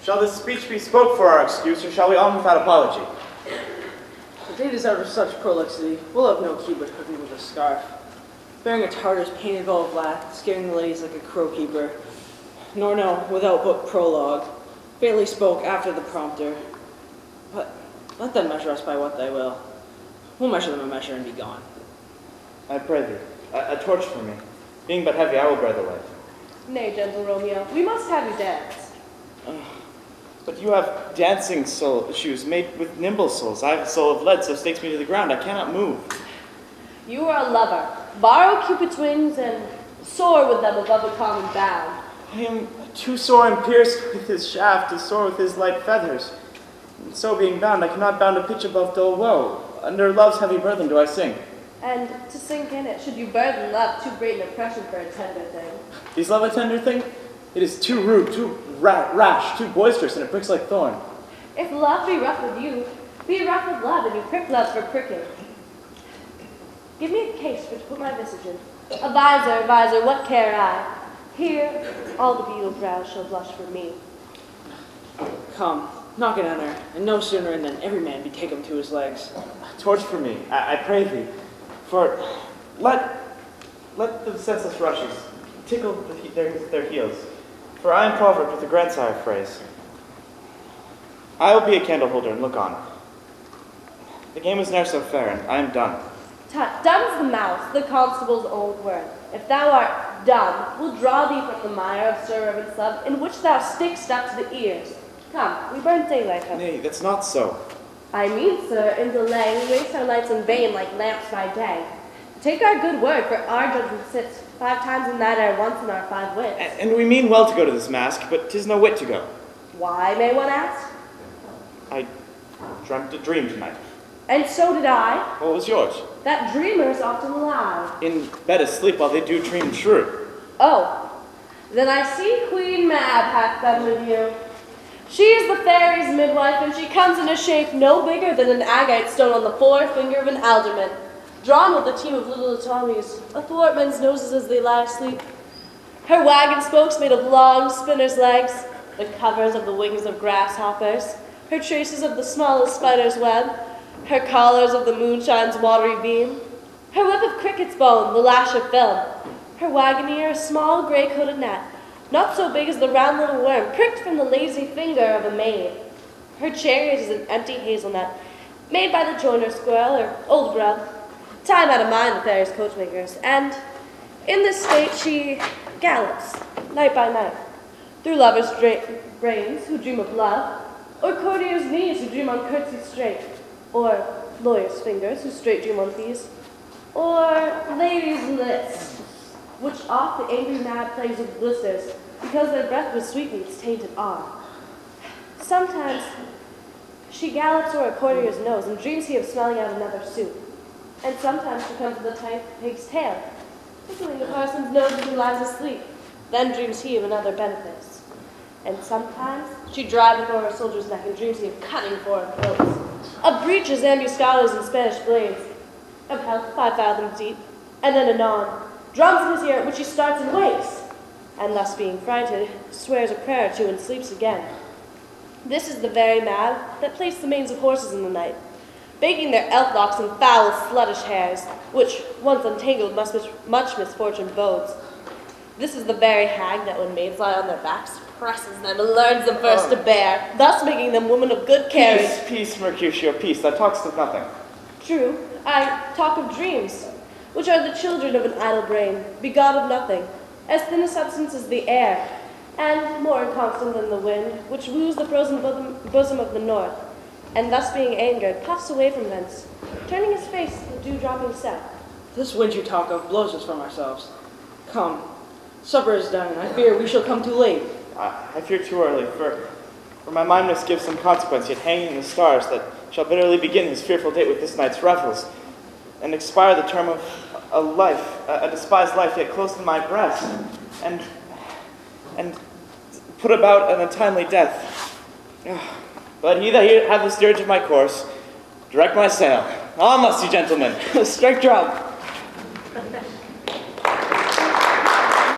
Shall this speech be spoke for our excuse, or shall we on without apology? The day deserves such prolixity. We'll have no keeper cooking with a scarf, bearing a Tartar's painted bow of lath, scaring the ladies like a crow-keeper. Nor no, without book prologue, faintly spoke after the prompter. But let them measure us by what they will. We'll measure them a measure and be gone. I pray thee, a torch for me. Being but heavy, I will bear the weight. Nay, gentle Romeo, we must have you dance. But you have dancing shoes made with nimble soles. I have a soul of lead, so stakes me to the ground. I cannot move. You are a lover. Borrow Cupid's wings and soar with them above a common bound. I am too sore and pierced with his shaft to soar with his light feathers. And so being bound, I cannot bound a pitch above dull woe. Under love's heavy burthen do I sing. And to sink in it, should you burden love, too great an oppression for a tender thing. Is love a tender thing? It is too rude, too rash, too boisterous, and it pricks like thorn. If love be rough with you, be rough with love, and you prick love for pricking. Give me a case for to put my visage in. A visor, what care I? Here, all the beetle brows shall blush for me. Come, knock it enter, and no sooner in than every man betake him to his legs. Torch for me, I pray thee, for let the senseless rushes tickle their heels, for I am proverbed with a grandsire phrase. I will be a candle holder and look on. The game was ne'er so fair, and I am done. Tut, dumb's the mouse, the constable's old word. If thou art dumb, we'll draw thee from the mire of Sir Robyn's love, in which thou stickst up to the ears. Come, we burn daylight up. Nay, that's not so. I mean, sir, in delay, we waste our lights in vain like lamps by day. Take our good word, for our judgment sits 5 times in that air, once in our 5 wits. And we mean well to go to this mask, but 'tis no wit to go. Why, may one ask? I dreamt a dream tonight. And so did I. What was yours? That dreamers often lie. In bed asleep while they do dream true. Oh, then I see Queen Mab hath been with you. She is the fairy's midwife, and she comes in a shape no bigger than an agate stone on the forefinger of an alderman, drawn with a team of little automies, athwart men's noses as they lie asleep. Her wagon spokes made of long spinner's legs, the covers of the wings of grasshoppers, her traces of the smallest spider's web, her collars of the moonshine's watery beam, her whip of cricket's bone, the lash of film, her wagoneer a small gray-coated gnat, not so big as the round little worm, pricked from the lazy finger of a Maine. Her chariot is an empty hazelnut, made by the joiner squirrel or old grub. Time out of mind the fairy's coachmakers, and in this state she gallops, night by night, through lovers' brains who dream of love, or courtiers' knees who dream on curtsies straight, or lawyers' fingers who straight dream on fees, or ladies' lips, which oft the angry mad plagues with blisters, because their breath with sweetmeats tainted are. Sometimes she gallops o'er a courtier's nose and dreams he of smelling out another suit. And sometimes she comes to the tight pig's tail, tickling the parson's nose as he lies asleep. Then dreams he of another benefice. And sometimes she driveth o'er a soldier's neck and dreams he of cutting foreign throats, of breaches, ambuscados, and Spanish blades, of health 5 fathoms deep, and then anon, drums in his ear at which he starts and wakes, and thus being frighted, swears a prayer or two and sleeps again. This is the very mad that placed the manes of horses in the night, baking their elf locks in foul, sluttish hairs, which, once untangled, much misfortune bodes. This is the very hag that when maids lie on their backs, presses them and learns them first to bear, thus making them women of good carriage. Peace, Mercutio, peace, thou talkest of nothing. True, I talk of dreams, which are the children of an idle brain, begot of nothing, as thin a substance as the air, and more inconstant than the wind, which woos the frozen bosom of the north, and thus being angered, puffs away from thence, turning his face to the dew-dropping set. This wind you talk of blows us from ourselves. Come, supper is done, and I fear we shall come too late. I fear too early, for my mind must give some consequence, yet hanging in the stars, that shall bitterly begin his fearful date with this night's revels, and expire the term of a life, a despised life, yet close in my breast, and put about an untimely death. But he that hath the steerage of my course, direct my sail. On, lusty gentlemen, Strike drum.